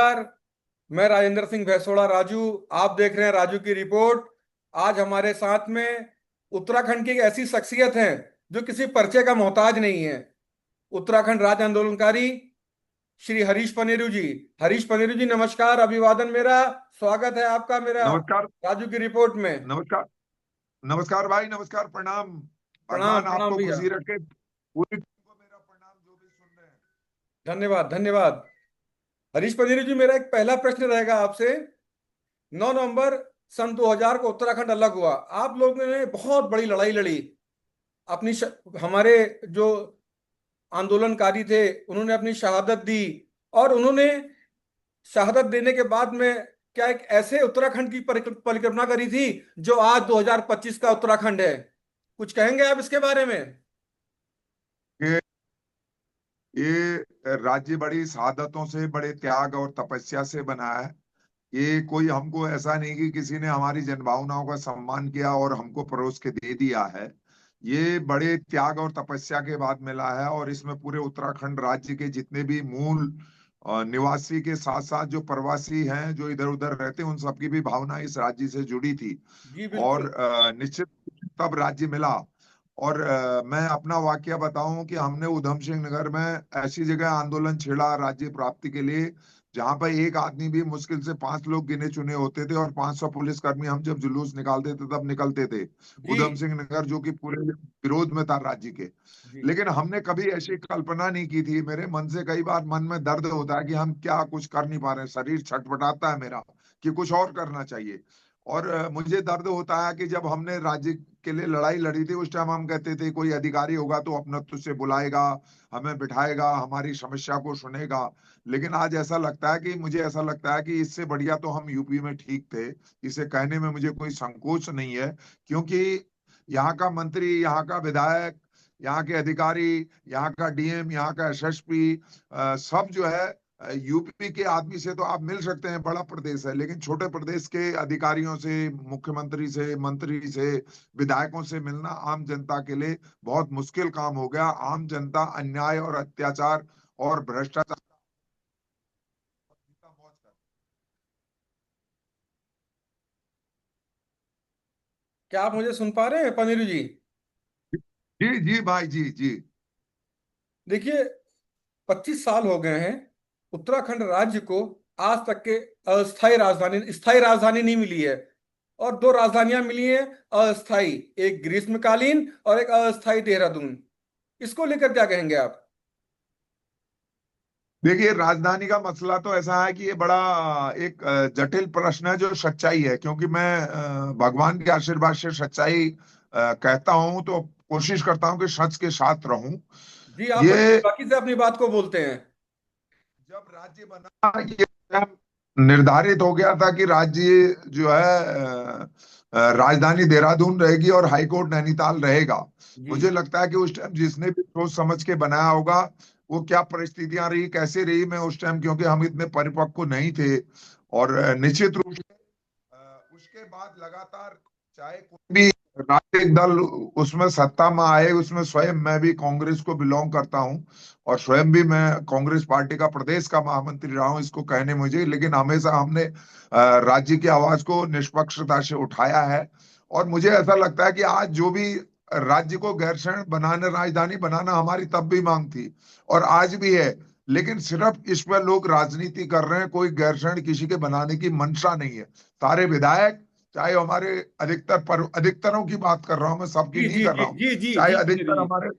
नमस्कार। मैं राजेंद्र सिंह भैंसोड़ा राजू। आप देख रहे हैं राजू की रिपोर्ट। आज हमारे साथ में उत्तराखंड की एक ऐसी शख्सियत है जो किसी परिचय का मोहताज नहीं है। उत्तराखंड राज्य आंदोलनकारी श्री हरीश पनेरू जी। हरीश पनेरू जी, नमस्कार, अभिवादन मेरा। स्वागत है आपका मेरा नमस्कार। राजू की रिपोर्ट में। नमस्कार। नमस्कार भाई, नमस्कार, प्रणाम। प्रणाम भगवान प्रणाम आपको भैया। खुशी रखे। पूरी टीम को मेरा प्रणाम, जो भी सुन रहे हैं। धन्यवाद धन्यवाद। हरीश पनेरू जी, मेरा एक पहला प्रश्न रहेगा आपसे। 9 नवंबर सन 2000 को उत्तराखंड अलग हुआ। आप लोगों ने बहुत बड़ी लड़ाई लड़ी। अपनी हमारे जो आंदोलनकारी थे उन्होंने अपनी शहादत दी। और उन्होंने शहादत देने के बाद में क्या एक ऐसे उत्तराखंड की परिकल्पना करी थी जो आज 2025 का उत्तराखंड है। कुछ कहेंगे आप इसके बारे में? ये ये राज्य बड़ी शहादतों से, बड़े त्याग और तपस्या से बना है। ये कोई हमको ऐसा नहीं कि किसी ने हमारी जनभावनाओं का सम्मान किया और हमको परोस के दे दिया है। ये बड़े त्याग और तपस्या के बाद मिला है, और इसमें पूरे उत्तराखंड राज्य के जितने भी मूल निवासी के साथ साथ जो प्रवासी हैं, जो इधर उधर रहते हैं, उन सबकी भी भावना इस राज्य से जुड़ी थी। जी और बिल्कुल। निश्चित तब राज्य मिला। और मैं अपना वाकया बताऊं कि हमने उधम सिंह नगर में ऐसी जगह आंदोलन छेड़ा राज्य प्राप्ति के लिए, जहां पर एक आदमी भी मुश्किल से 5 लोग गिने चुने होते थे, और 500 पुलिसकर्मी हम जब जुलूस निकालते थे तब निकलते थे। जी उधम सिंह नगर जो कि पूरे विरोध में था राज्य के। जी लेकिन हमने कभी ऐसी कल्पना नहीं की थी। मेरे मन से कई बार मन में दर्द होता है कि हम क्या कुछ कर नहीं पा रहे हैं। शरीर छटपटाता है मेरा कि कुछ और करना चाहिए। और मुझे दर्द होता है कि जब हमने राज्य के लिए लड़ाई लड़ी थी, उस टाइम हम कहते थे कोई अधिकारी होगा तो अपनत्व से बुलाएगा, हमें बिठाएगा, हमारी समस्या को सुनेगा। लेकिन आज ऐसा लगता है, कि मुझे ऐसा लगता है कि इससे बढ़िया तो हम यूपी में ठीक थे। इसे कहने में मुझे कोई संकोच नहीं है, क्योंकि यहाँ का मंत्री, यहाँ का विधायक, यहाँ के अधिकारी, यहाँ का डीएम, यहाँ का एसएसपी, सब जो है यूपी के आदमी से तो आप मिल सकते हैं, बड़ा प्रदेश है। लेकिन छोटे प्रदेश के अधिकारियों से, मुख्यमंत्री से, मंत्री से, विधायकों से मिलना आम जनता के लिए बहुत मुश्किल काम हो गया। आम जनता अन्याय और अत्याचार और भ्रष्टाचार का मौज कर। क्या आप मुझे सुन पा रहे हैं पनेरू जी? जी जी भाई, जी जी। देखिए, 25 साल हो गए हैं उत्तराखंड राज्य को। आज तक के अस्थाई राजधानी, स्थायी राजधानी नहीं मिली है। और दो राजधानियां मिली हैं अस्थाई, एक ग्रीष्मकालीन और एक अस्थाई देहरादून। इसको लेकर क्या कहेंगे आप? देखिए, राजधानी का मसला तो ऐसा है कि ये बड़ा एक जटिल प्रश्न है, जो सच्चाई है। क्योंकि मैं भगवान के आशीर्वाद से सच्चाई कहता हूं, तो कोशिश करता हूं कि सच के साथ रहूं। जी, आप बड़ी ये बाकी से अपनी बात को बोलते हैं। जब राज्य बना, ये निर्धारित हो गया था कि राज्य जो है राजधानी देहरादून रहेगी और हाईकोर्ट नैनीताल रहेगा। जी मुझे लगता है कि उस टाइम जिसने भी सोच समझ के बनाया होगा, वो क्या परिस्थितियां रही, कैसे रही, मैं उस टाइम, क्योंकि हम इतने परिपक्व नहीं थे। और निश्चित रूप से उसके बाद लगातार, चाहे कोई भी राजनीतिक दल उसमें सत्ता में आए, उसमें स्वयं मैं भी कांग्रेस को बिलोंग करता हूं, और स्वयं भी मैं कांग्रेस पार्टी का प्रदेश का महामंत्री रहा हूं, इसको कहने मुझे। लेकिन हमेशा हमने राज्य की आवाज को निष्पक्षता से उठाया है। और मुझे ऐसा लगता है कि आज जो भी राज्य को गैरसैंण बनाने, राजधानी बनाना हमारी तब भी मांग थी, और आज भी है। लेकिन सिर्फ इस पर लोग राजनीति कर रहे हैं, कोई गैरसैंण किसी के बनाने की मंशा नहीं है। सारे विधायक, चाहे हमारे अधिकतर, पर अधिकतरों की बात कर रहा हूं मैं, सबकी जी नहीं जी कर जी रहा हूं। जी जी चाहे जी पनेरू अधिकतर जी। हमारे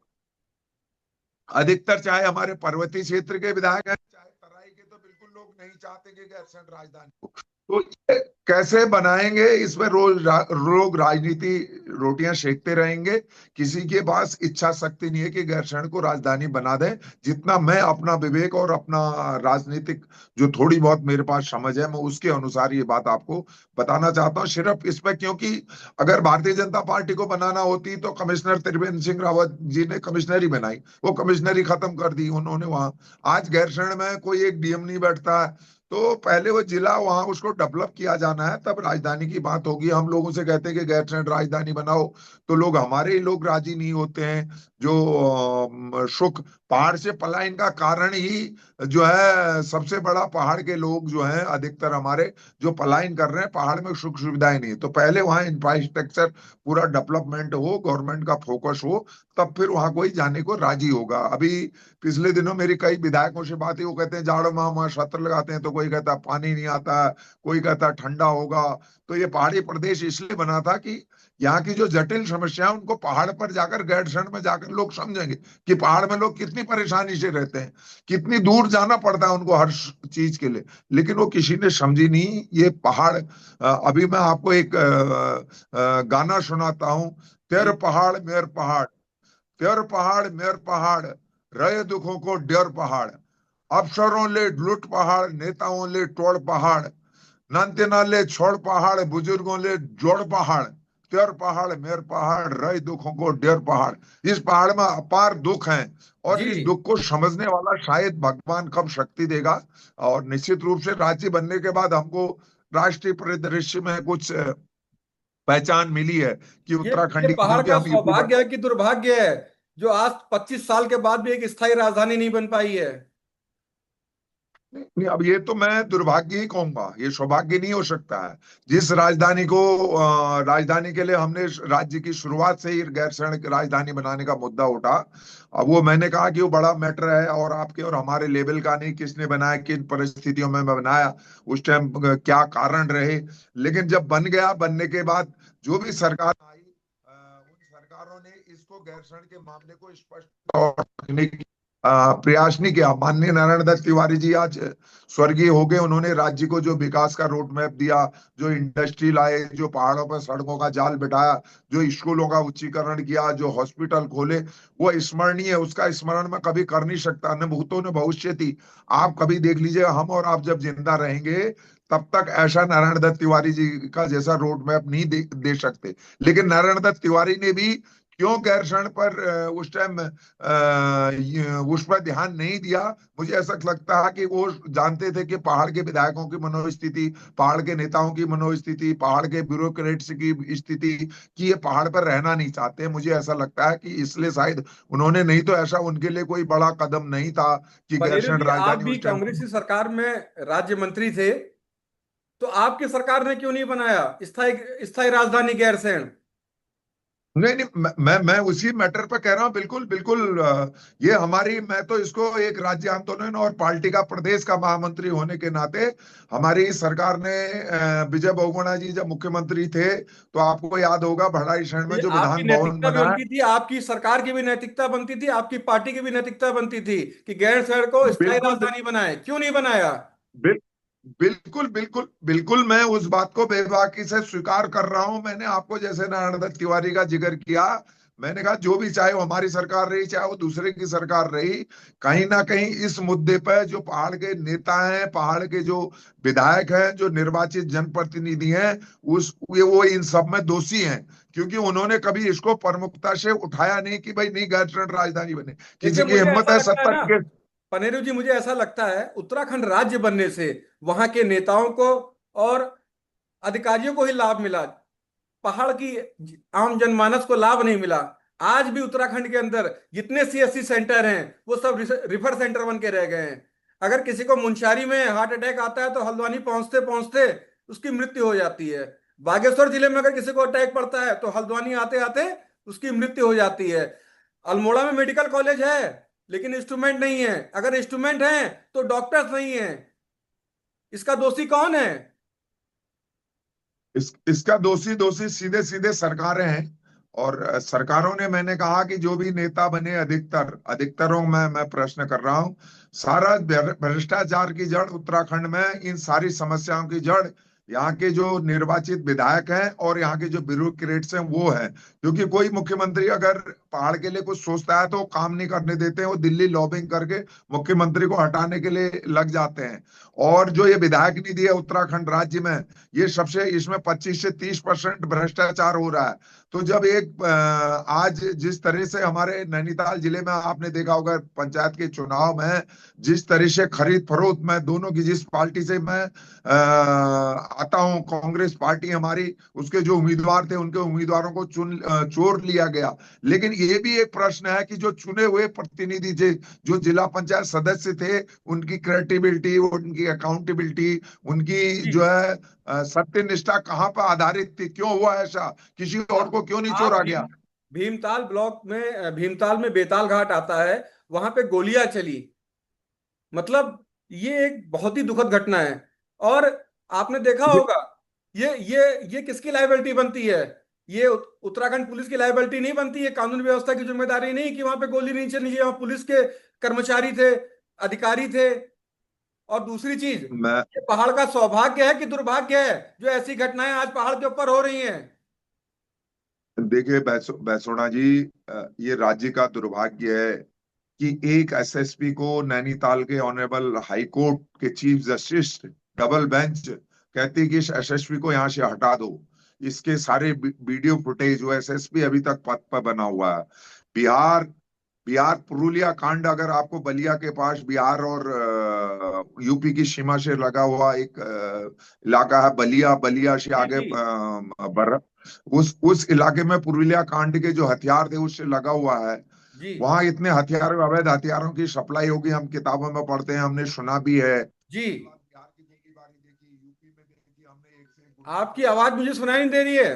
अधिकतर चाहे हमारे पर्वतीय क्षेत्र के विधायक हैं, चाहे तराई के, तो बिल्कुल लोग नहीं चाहते कि गैरसैंण राजधानी को। तो ये कैसे बनाएंगे, इसमें लोग राजनीति रोटियां सेकते रहेंगे। किसी के पास इच्छा शक्ति नहीं है कि गैरसैंण को राजधानी बना दे। जितना मैं अपना विवेक और अपना राजनीतिक जो थोड़ी बहुत मेरे पास समझ है, मैं उसके अनुसार ये बात आपको बताना चाहता हूँ, सिर्फ इस पे। क्योंकि अगर भारतीय जनता पार्टी को बनाना होती तो कमिश्नर त्रिवेंद्र सिंह रावत जी ने कमिश्नरी बनाई, वो कमिश्नरी खत्म कर दी उन्होंने वहां। आज गैरसैंण में कोई एक डीएम नहीं बैठता है, तो पहले वो जिला वहां उसको डेवलप किया जाना है, तब राजधानी की बात होगी। हम लोगों से कहते हैं कि गैरसैंण राजधानी बनाओ, तो लोग हमारे ही लोग राजी नहीं होते हैं। जो सुख पहाड़ से पलायन का कारण ही जो है, सबसे बड़ा पहाड़ के लोग जो हैं अधिकतर हमारे, जो पलायन कर रहे हैं, पहाड़ में सुख सुविधाएं नहीं है। तो पहले वहाँ इंफ्रास्ट्रक्चर पूरा डेवलपमेंट हो, गवर्नमेंट का फोकस हो, तब फिर वहां कोई जाने को राजी होगा। अभी पिछले दिनों मेरी कई विधायकों से बात हुई, वो कहते हैं जाड़ों में वहां छत्र लगाते हैं, तो कोई कहता है पानी नहीं आता है, कोई कहता है ठंडा होगा। तो ये पहाड़ी प्रदेश इसलिए बना था कि यहाँ की जो जटिल समस्या है उनको पहाड़ पर जाकर, गैरसैंण में जाकर लोग समझेंगे कि पहाड़ में लोग कितनी परेशानी से रहते हैं, कितनी दूर जाना पड़ता है उनको हर चीज के लिए। लेकिन वो किसी ने समझी नहीं ये पहाड़। अभी मैं आपको एक गाना सुनाता हूँ। तेर जी पहाड़ मेर पहाड़, तेर पहाड़ मेर पहाड़, रहे दुखों को डेर पहाड़, अफसरों ले लुट पहाड़, नेताओं ले तोड़ पहाड़, नानते नाले छोड़ पहाड़, बुजुर्गों ले जोड़ पहाड़, तेर पहाड़ मेर पहाड़, रहे दुखों को डेर पहाड़। इस पहाड़ में अपार दुख हैं, और जी। इस दुख को समझने वाला शायद भगवान कब शक्ति देगा। और निश्चित रूप से राज्य बनने के बाद हमको राष्ट्रीय परिदृश्य में कुछ पहचान मिली है कि ये उत्तराखंड की, पहाड़ क्योंकि का हम यूपी में। सौभाग्य है कि दुर्भाग्य है जो आज 25 साल के बाद भी एक स्थायी राजधानी नहीं बन पाई है? नहीं नहीं, अब ये तो मैं दुर्भाग्य ही कहूंगा, ये सौभाग्य नहीं हो सकता है। जिस राजधानी को राजधानी के लिए हमने राज्य की शुरुआत से ही गैरसैंण की राजधानी बनाने का मुद्दा उठा। अब वो मैंने कहा कि वो बड़ा मैटर है, और आपके और हमारे लेवल का नहीं, किसने बनाया, किन परिस्थितियों में बनाया, उस टाइम क्या कारण रहे। लेकिन जब बन गया, बनने के बाद जो भी सरकार आई, उन सरकारों ने इसको गैरसैंण के मामले को स्पष्ट तौर पर रखने की प्रयास नहीं किया। माननीय नारायण दत्त तिवारी जी आज स्वर्गीय हो गए, उन्होंने राज्य को जो विकास का रोड मैप दिया, जो इंडस्ट्री लाए, जो पहाड़ों पर सड़कों का जाल बिठाया, जो स्कूलों का उच्चीकरण किया, जो हॉस्पिटल खोले, वो स्मरणीय है। उसका स्मरण मैं कभी कर नहीं सकता, न भूतो न भविष्य थी। आप कभी देख लीजिए, हम और आप जब जिंदा रहेंगे तब तक ऐसा नारायण दत्त तिवारी जी का जैसा रोड मैप नहीं दे सकते। लेकिन नारायण दत्त तिवारी ने भी क्यों गैरसैंण पर उस टाइम उस पर ध्यान नहीं दिया, मुझे ऐसा लगता है कि वो जानते थे कि पहाड़ के विधायकों की मनोस्थिति, पहाड़ के नेताओं की मनोस्थिति, पहाड़ के ब्यूरोक्रेट्स की स्थिति, कि ये पहाड़ पर रहना नहीं चाहते। मुझे ऐसा लगता है कि इसलिए शायद उन्होंने, नहीं तो ऐसा उनके लिए कोई बड़ा कदम नहीं था कि बनेरु गैरसैंण जी, आप राजधानी भी उस टाइम। कांग्रेस की सरकार में राज्य मंत्री थे, तो आपकी सरकार ने क्यों नहीं बनाया स्थायी स्थायी राजधानी गैरसैंण? नहीं नहीं, मैं उसी मैटर पे कह रहा हूँ, बिल्कुल बिल्कुल। ये हमारी, मैं तो इसको एक राज्य आंदोलन और पार्टी का प्रदेश का महामंत्री होने के नाते, हमारी सरकार ने विजय बहुगुणा जी जब मुख्यमंत्री थे, तो आपको याद होगा भड़ाईसैंण में ये जो आपकी विधान भवन नैतिकता भी बना है। बनती थी, आपकी सरकार की भी नैतिकता बनती थी, आपकी पार्टी की भी नैतिकता बनती थी कि गैरसैंण को स्थायी बिल्कुल राजधानी बनाए, क्यों नहीं बनाया? बिल, बिल्कुल बिल्कुल बिल्कुल, मैं उस बात को बेबाकी से स्वीकार कर रहा हूं। मैंने आपको जैसे नारायण दत्त तिवारी का जिक्र किया, मैंने कहा जो भी, चाहे वो हमारी सरकार रही, चाहे वो दूसरे की सरकार रही, कहीं ना कहीं इस मुद्दे पर जो पहाड़ के नेता हैं, पहाड़ के जो विधायक हैं, जो निर्वाचित जनप्रतिनिधि हैं, उस वो इन सब में दोषी हैं। क्योंकि उन्होंने कभी इसको प्रमुखता से उठाया नहीं कि भाई नहीं गैरसैंण राजधानी बने। देखिए, किसी की मुझे हिम्मत ऐसा है लगता है सत्ता ना, के। पनेरू जी, मुझे ऐसा लगता है उत्तराखंड राज्य बनने से वहां के नेताओं को और अधिकारियों को ही लाभ मिला, पहाड़ की आम जनमानस को लाभ नहीं मिला। आज भी उत्तराखंड के अंदर जितने सीएससी सेंटर हैं वो सब रिफर सेंटर बन के रह गए हैं। अगर किसी को मुंशारी में हार्ट अटैक आता है तो हल्द्वानी पहुंचते पहुंचते उसकी मृत्यु हो जाती है। बागेश्वर जिले में अगर किसी को अटैक पड़ता है तो हल्द्वानी आते आते उसकी मृत्यु हो जाती है। अल्मोड़ा में मेडिकल कॉलेज है लेकिन इंस्ट्रूमेंट नहीं है, अगर इंस्ट्रूमेंट है तो डॉक्टर्स नहीं है। इसका दोषी कौन है? इसका दोषी दोषी सीधे सीधे सरकारें हैं। और सरकारों ने, मैंने कहा कि जो भी नेता बने, अधिकतर अधिकतरों में मैं प्रश्न कर रहा हूं, सारा भ्रष्टाचार की जड़ उत्तराखंड में, इन सारी समस्याओं की जड़ यहाँ के जो निर्वाचित विधायक हैं और यहाँ के जो ब्यूरोक्रेट्स हैं वो है। क्योंकि कोई मुख्यमंत्री अगर पहाड़ के लिए कुछ सोचता है तो वो काम नहीं करने देते हैं, वो दिल्ली लॉबिंग करके मुख्यमंत्री को हटाने के लिए लग जाते हैं। और जो ये विधायक निधि है उत्तराखंड राज्य में, ये सबसे, इसमें 25 से 30% भ्रष्टाचार हो रहा है। तो जब एक आज जिस तरह से हमारे नैनीताल जिले में आपने देखा होगा पंचायत के चुनाव में जिस तरह से खरीद फरोख्त में दोनों की, जिस पार्टी से मैं आता हूं, कांग्रेस पार्टी हमारी, उसके जो उम्मीदवार थे उनके उम्मीदवारों को चोर लिया गया। लेकिन ये भी एक प्रश्न है कि जो चुने हुए प्रतिनिधि थे, जो जिला पंचायत सदस्य थे, उनकी क्रेडिबिलिटी, उनकी अकाउंटेबिलिटी, उनकी जो जी। है सत्य निष्ठा कहाँ पर आधारित थी? क्यों हुआ ऐसा? किसी और आप को क्यों नहीं आप छोड़ा गया? भीमताल ब्लॉक में, भीमताल में बेताल घाट आता है, वहां पे गोलियां चली। मतलब ये एक बहुत ही दुखद घटना है। और आपने देखा ये होगा, ये किसकी लायबिलिटी बनती है? ये उत्तराखंड पुलिस की लायबिलिटी नहीं बनती है। कानून व्यवस्था की जिम्मेदारी नहीं कि वहां पे गोली नहीं चलनी चाहिए, वहां पुलिस के कर्मचारी थे, अधिकारी थे। और दूसरी चीज, मैं ये पहाड़ का सौभाग्य है कि दुर्भाग्य है जो ऐसी घटनाएं आज पहाड़ के ऊपर हो रही हैं? देखिए बैसोना जी, ये राज्य का दुर्भाग्य है कि एक एसएसपी को नैनीताल के ऑनरेबल हाई कोर्ट के चीफ जस्टिस डबल बेंच कहती कि इस एसएसपी को यहां से हटा दो। इसके सारे वीडियो फुटेज, वो एसएसपी अभी तक पद पर बना हुआ है। बिहार बिहार पुरुलिया कांड, अगर आपको बलिया के पास बिहार और यूपी की सीमा से लगा हुआ एक इलाका है, बलिया, बलिया से जी आगे जी उस इलाके में पुरुलिया कांड के जो हथियार थे उससे लगा हुआ है। जी वहां इतने हथियारों, अवैध हथियारों की सप्लाई होगी, हम किताबों में पढ़ते हैं, हमने सुना भी है। जी। उसके बाद बिहार की गोलीबारी देखी, यूपी में देखी, हमने एक से एक आपकी गुंडागर्दी आवाज देखी। मुझे सुनाई नहीं दे रही है।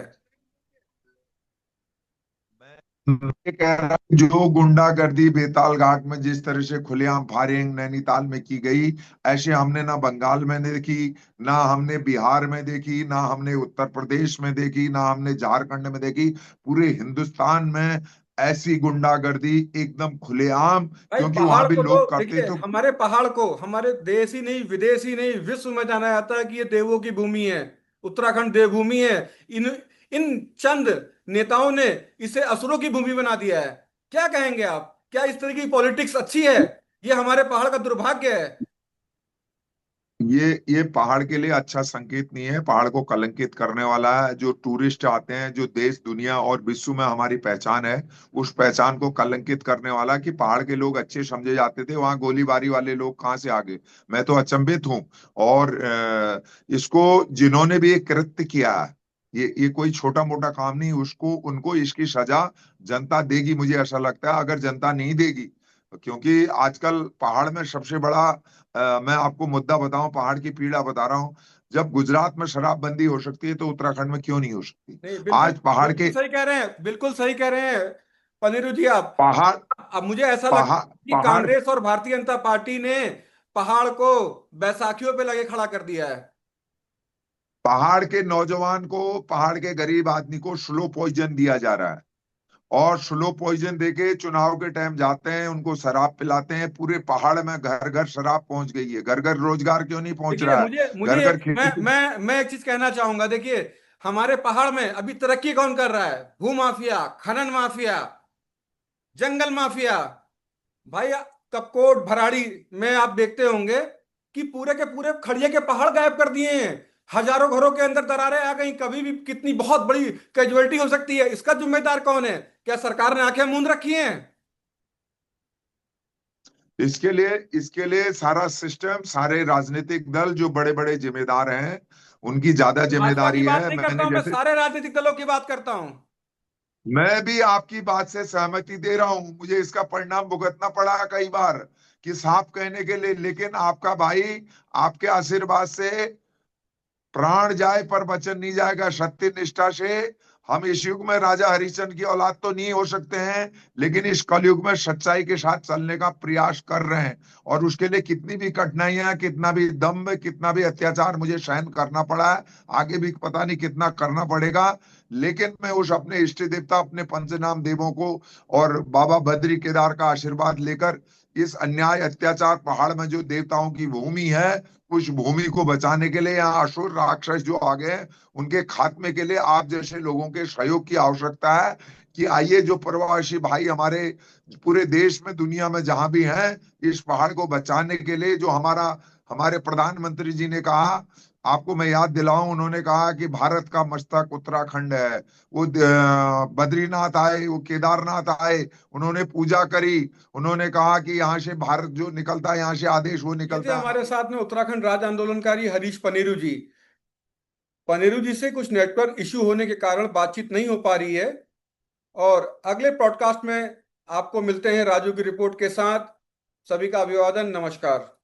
मैं कह रहा हूं, जो गुंडागर्दी बेताल घाट में जिस तरह से खुलेआम फायरिंग नैनीताल में की गई, ऐसे हमने ना बंगाल में देखी, ना हमने बिहार में देखी, ना हमने उत्तर प्रदेश में देखी, ना हमने झारखंड में देखी। पूरे हिंदुस्तान में ऐसी गुंडागर्दी एकदम खुलेआम, भाई क्योंकि पहाड़ वहां भी को तो लोग करते देखिए, तो। हमारे पहाड़ को हमारे देश ही नहीं, विदेश ही नहीं, विश्व में जाना जाता है कि ये देवों की भूमि है। उत्तराखंड देवभूमि है। इन इन चंद नेताओं ने इसे असुरों की भूमि बना दिया है। क्या कहेंगे आप? क्या इस तरह की पॉलिटिक्स अच्छी है? ये हमारे पहाड़ का दुर्भाग्य है। ये पहाड़ के लिए अच्छा संकेत नहीं है, पहाड़ को कलंकित करने वाला है। जो टूरिस्ट आते हैं, जो देश दुनिया और विश्व में हमारी पहचान है, उस पहचान को कलंकित करने वाला कि पहाड़ के लोग अच्छे समझे जाते थे, वहां गोलीबारी वाले लोग कहाँ से आ गए? मैं तो अचंभित हूँ। और इसको जिन्होंने भी ये कृत्य किया है, ये कोई छोटा मोटा काम नहीं, उसको उनको इसकी सजा जनता देगी, मुझे ऐसा लगता है। अगर जनता नहीं देगी, क्योंकि आजकल पहाड़ में सबसे बड़ा मैं आपको मुद्दा बताऊं, पहाड़ की पीड़ा बता रहा हूं। जब गुजरात में शराबबंदी हो सकती है तो उत्तराखंड में क्यों नहीं हो सकती? नहीं, बिल्कुल आज पहाड़ बिल्कुल के सही कह रहे हैं, बिल्कुल सही कह रहे हैं पनीरू जी आप। पहाड़ अब मुझे ऐसा लगता पहाड़ है कि पहाड़ कांग्रेस और भारतीय जनता पार्टी ने पहाड़ को बैसाखियों पे लगे खड़ा कर दिया है। पहाड़ के नौजवान को, पहाड़ के गरीब आदमी को स्लो पॉइजन दिया जा रहा है। और स्लो पॉइजन देके चुनाव के टाइम जाते हैं, उनको शराब पिलाते हैं। पूरे पहाड़ में घर घर शराब पहुंच गई है। घर घर रोजगार क्यों नहीं पहुंच देखिए, रहा है? मुझे घर मुझे घर एक खेती। मैं एक चीज कहना चाहूंगा। देखिए, हमारे पहाड़ में अभी तरक्की कौन कर रहा है? भू माफिया, खनन माफिया, जंगल माफिया। भाई, कपकोट भराड़ी में आप देखते होंगे कि पूरे के पूरे खड़िए के पहाड़ गायब कर दिए हैं। हजारों घरों के अंदर दरारें आ गई। कभी भी कितनी बहुत बड़ी कैजुअलिटी हो सकती है। इसका जिम्मेदार कौन है? क्या सरकार ने आंखें मूंद रखी हैं? इसके लिए सारा सिस्टम, सारे राजनीतिक दल जो बड़े बड़े जिम्मेदार हैं, उनकी ज्यादा भाजपा की जिम्मेदारी बात है। नहीं करता मैंने हूं, मैं जैसे, सारे राजनीतिक दलों की बात करता हूं। मैं भी आपकी बात से सहमति दे रहा हूं, मुझे इसका परिणाम भुगतना पड़ा है कई बार, कि साफ कहने के लिए। लेकिन आपका भाई, आपके आशीर्वाद से प्राण जाए पर वचन नहीं जाएगा। सत्य निष्ठा से हम इस युग में राजा हरिश्चंद्र की औलाद तो नहीं हो सकते हैं, लेकिन इस कलयुग में सच्चाई के साथ चलने का प्रयास कर रहे हैं। और उसके लिए कितनी भी कठिनाइयां, कितना भी दम्भ, कितना भी अत्याचार मुझे सहन करना पड़ा है, आगे भी पता नहीं कितना करना पड़ेगा। लेकिन मैं उस अपने इष्ट देवता, अपने पंचनाम देवों को और बाबा बद्री केदार का आशीर्वाद लेकर, इस अन्याय अत्याचार, पहाड़ में जो देवताओं की भूमि है, उस भूमि को बचाने के लिए, यहाँ असुर राक्षस जो आ गए हैं, उनके खात्मे के लिए आप जैसे लोगों के सहयोग की आवश्यकता है। कि आइए, जो प्रवासी भाई हमारे पूरे देश में, दुनिया में जहां भी हैं, इस पहाड़ को बचाने के लिए, जो हमारे प्रधानमंत्री जी ने कहा आपको मैं याद दिलाऊं, उन्होंने कहा कि भारत का मस्तक उत्तराखंड है। वो बद्रीनाथ आए, वो केदारनाथ आए, उन्होंने पूजा करी। उन्होंने कहा कि यहाँ से भारत जो निकलता है, यहाँ से आदेश वो ये थे निकलता है। हमारे साथ में उत्तराखंड राज्य आंदोलनकारी हरीश पनेरू जी। पनेरू जी से कुछ नेटवर्क इश्यू होने के कारण बातचीत नहीं हो पा रही है, और अगले पॉडकास्ट में आपको मिलते हैं राजू की रिपोर्ट के साथ। सभी का अभिवादन, नमस्कार।